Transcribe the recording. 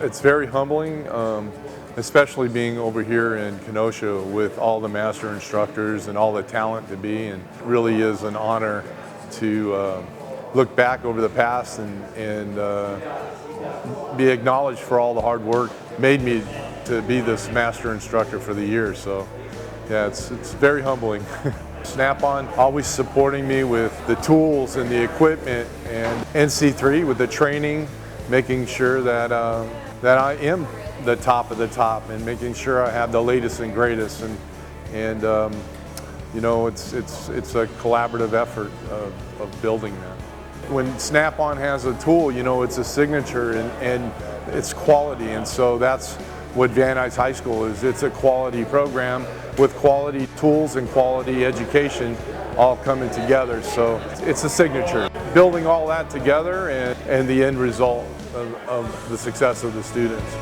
It's very humbling, especially being over here in Kenosha with all the master instructors and all the talent to be, and it really is an honor to look back over the past and be acknowledged for all the hard work made me to be this master instructor for the year. So yeah, it's very humbling. Snap-on always supporting me with the tools and the equipment, and NC3 with the training, making sure that that I am the top of the top and making sure I have the latest and greatest, and you know, it's a collaborative effort of building that. When Snap-on has a tool, you know, it's a signature and it's quality, and so that's what Van Nuys High School is. It's a quality program with quality tools and quality education all coming together. So it's a signature. Building all that together and the end result of the success of the students.